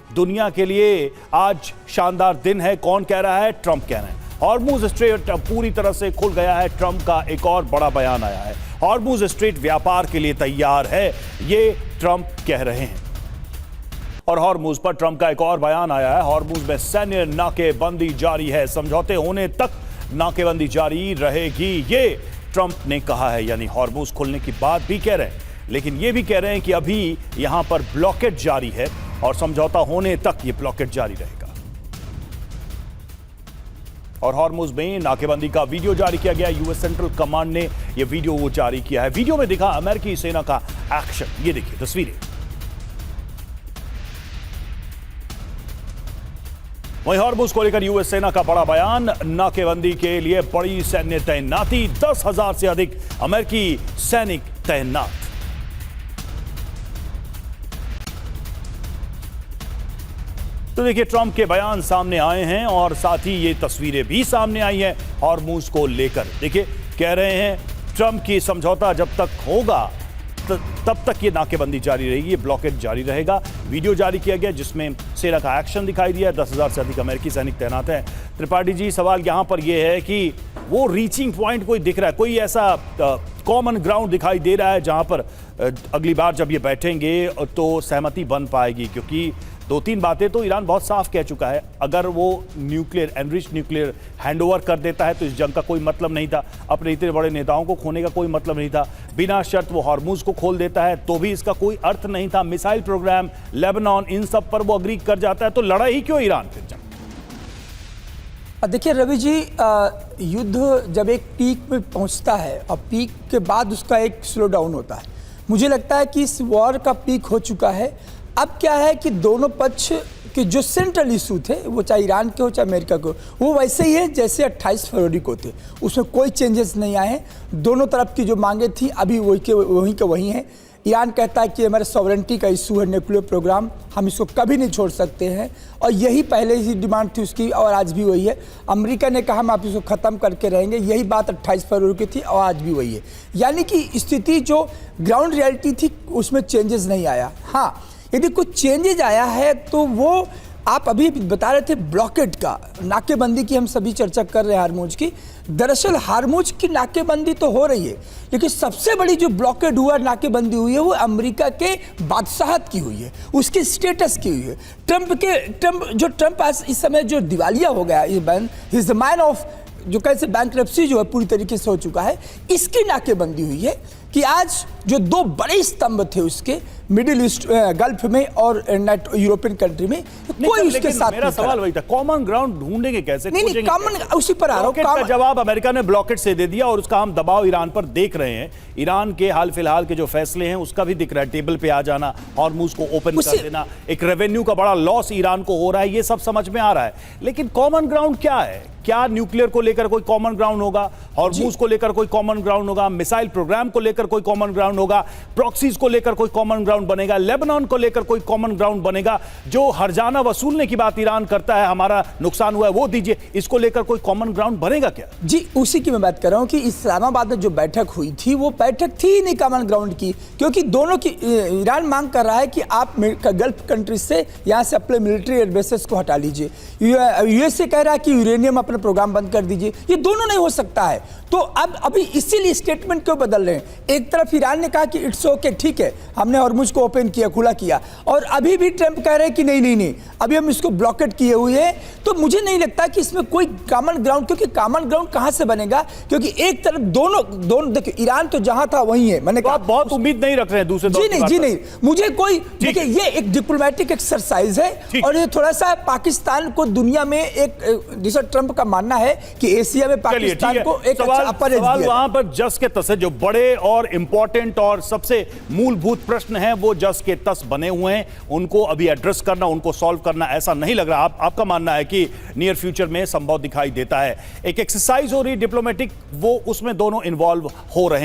दुनिया के लिए आज शानदार दिन है। कौन कह रहा है? ट्रंप कह रहे हैं। हॉर्मुज स्ट्रेट पूरी तरह से खुल गया है। ट्रंप का एक और बड़ा बयान आया है। हॉर्मुज स्ट्रेट व्यापार के लिए तैयार है, ये ट्रंप कह रहे हैं। और हॉर्मुज पर ट्रंप का एक और बयान आया है। हॉर्मुज में सैन्य नाकेबंदी जारी है, समझौते होने तक नाकेबंदी जारी रहेगी, ये ट्रंप ने कहा है। यानी हॉर्मुज खुलने की बात भी कह रहे हैं, लेकिन ये भी कह रहे हैं कि अभी यहां पर ब्लॉकेट जारी है और समझौता होने तक ये ब्लॉकेट जारी रहेगा। और हॉर्मुज में नाकेबंदी का वीडियो जारी किया गया। यूएस सेंट्रल कमांड ने यह वीडियो वो जारी किया है। वीडियो में दिखा अमेरिकी सेना का एक्शन। ये देखिए तस्वीरें। वहीं हॉर्मुज को लेकर यूएस सेना का बड़ा बयान। नाकेबंदी के लिए बड़ी सैन्य तैनाती, 10,000 से अधिक अमेरिकी सैनिक तैनात। तो देखिए ट्रंप के बयान सामने आए हैं और साथ ही ये तस्वीरें भी सामने आई हैं हॉर्मुज को लेकर। देखिए कह रहे हैं ट्रंप की समझौता जब तक होगा तब तक ये नाकेबंदी जारी रहेगी, ये ब्लॉकेट जारी रहेगा। वीडियो जारी किया गया जिसमें सेना का एक्शन दिखाई दिया। 10,000 से अधिक अमेरिकी सैनिक तैनात हैं। त्रिपाठी जी, सवाल यहां पर यह है कि वो रीचिंग पॉइंट कोई दिख रहा है, कोई ऐसा कॉमन ग्राउंड दिखाई दे रहा है जहां पर अगली बार जब ये बैठेंगे तो सहमति बन पाएगी? क्योंकि 2-3 बातें तो ईरान बहुत साफ कह चुका है। अगर वो न्यूक्लियर एनरिच्ड न्यूक्लियर हैंडओवर कर देता है तो इस जंग का कोई मतलब नहीं था। अपने इतने बड़े नेताओं को खोने का कोई मतलब नहीं था। बिना शर्त वो हॉर्मुज को खोल देता है तो भी इसका कोई अर्थ नहीं था। मिसाइल प्रोग्राम, लेबनान, इन सब पर वो अग्री कर जाता है तो लड़ा ही क्यों ईरान फिर जंग? देखिए रवि जी, युद्ध जब एक पीक में पहुंचता है और पीक के बाद उसका एक स्लो डाउन होता है। मुझे लगता है कि इस वॉर का पीक हो चुका है। अब क्या है कि दोनों पक्ष के जो सेंट्रल इशू थे, वो चाहे ईरान के हो चाहे अमेरिका के हो, वो वैसे ही है जैसे 28 फरवरी को थे। उसमें कोई चेंजेस नहीं आए हैं। दोनों तरफ की जो मांगे थी अभी वहीं के वहीं हैं। ईरान कहता है कि हमारे सॉवरेंटी का इशू है, न्यूक्लियर प्रोग्राम, हम इसको कभी नहीं छोड़ सकते हैं, और यही पहले ही डिमांड थी उसकी और आज भी वही है। अमेरिका ने कहा हम आप इसको ख़त्म करके रहेंगे, यही बात 28 फरवरी की थी और आज भी वही है। यानी कि स्थिति जो ग्राउंड रियलिटी थी उसमें चेंजेस नहीं आया। हाँ, यदि कुछ चेंजेज आया है तो वो आप अभी बता रहे थे ब्लॉकेट का, नाकेबंदी की हम सभी चर्चा कर रहे हैं हार्मुज की। दरअसल हार्मुज की नाकेबंदी तो हो रही है, लेकिन सबसे बड़ी जो ब्लॉकेड हुआ, नाकेबंदी हुई है, वो अमेरिका के बादशाहत की हुई है, उसके स्टेटस की हुई है। ट्रंप आज इस समय जो दिवालिया हो गया, इज द मैन ऑफ जो कैसे बैंक्रप्सी जो है पूरी तरीके से हो चुका है, इसकी नाकेबंदी हुई है कि आज जो 2 बड़े स्तंभ थे उसके मिडिल ईस्ट, गल्फ में और यूरोपियन कंट्री में, कोई उसके साथ मेरा सवाल वही था, कॉमन ग्राउंड ढूंढेंगे कैसे? नहीं, कॉमन उसी पर आ रहा हूं। का जवाब अमेरिका ने ब्लॉकेट से दे दिया और उसका हम दबाव ईरान पर देख रहे हैं। ईरान के हाल फिलहाल के जो फैसले हैं उसका भी दिख रहा है, टेबल पे आ जाना, हॉर्मुज को ओपन कर देना, एक रेवेन्यू का बड़ा लॉस ईरान को हो रहा है, ये सब समझ में आ रहा है। लेकिन कॉमन ग्राउंड क्या है? क्या न्यूक्लियर को लेकर कोई कॉमन ग्राउंड होगा? हॉर्मुज को लेकर कोई कॉमन ग्राउंड होगा? मिसाइल प्रोग्राम को लेकर कोई कॉमन ग्राउंड होगा? प्रॉक्सीज को लेकर कोई कॉमन ग्राउंड बनेगा? लेबनान को लेकर कोई कॉमन ग्राउंड बनेगा? जो हर्जाना वसूलने की बात ईरान करता है, हमारा नुकसान हुआ है वो दीजिए, इसको लेकर कोई कॉमन ग्राउंड बनेगा क्या? जी, उसी की मैं बात कर रहा हूं कि इस्लामाबाद में जो बैठक हुई थी वो बैठक थी ही नहीं कॉमन ग्राउंड की, क्योंकि दोनों की ईरान मांग कर रहा है कि आप गल्फ कंट्रीज से यहां से अपने मिलिट्री एडवेसेस को हटा लीजिए। यूएसए कह रहा है कि यूरेनियम अपना प्रोग्राम बंद कर दीजिए। ये दोनों नहीं हो सकता है। तो अब अभी इसीलिए स्टेटमेंट क्यों बदल रहे हैं? एक तरफ ईरान ने कहा कि इट्स ओके, ठीक है, हमने हॉर्मुज को ओपन किया, खुला किया, और अभी भी ट्रंप कह रहे हैं कि नहीं, अभी हम इसको ब्लॉकेट किए हुए हैं। तो मुझे नहीं लगता कि इसमें कोई कॉमन ग्राउंड, क्योंकि कॉमन ग्राउंड कहां से बनेगा? क्योंकि एक तरफ दोनों देखिए, ईरान तो जहां था वहीं है। मैंने कहा बहुत उम्मीद नहीं रख रहे हैं दूसरे। जी नहीं, मुझे कोई, देखिए ये एक डिप्लोमेटिक एक्सरसाइज है और ये थोड़ा सा पाकिस्तान को दुनिया में एक, जैसा ट्रंप का मानना है कि एशिया में पाकिस्तान को एक अपर एज दिया। वहां पर जस के तस है, जो बड़े और इंपॉर्टेंट और सबसे मूलभूत प्रश्न हैं वो जस के तस बने हुए हैं, उनको अभी एड्रेस करना, उनको सॉल्व करना ऐसा नहीं लग रहा। आपका मानना है कि नियर फ्यूचर में संभव दिखाई देता है? एक एक्सरसाइज हो रही डिप्लोमेटिक, वो उसमें दोनों इन्वॉल्व हो रहे हैं।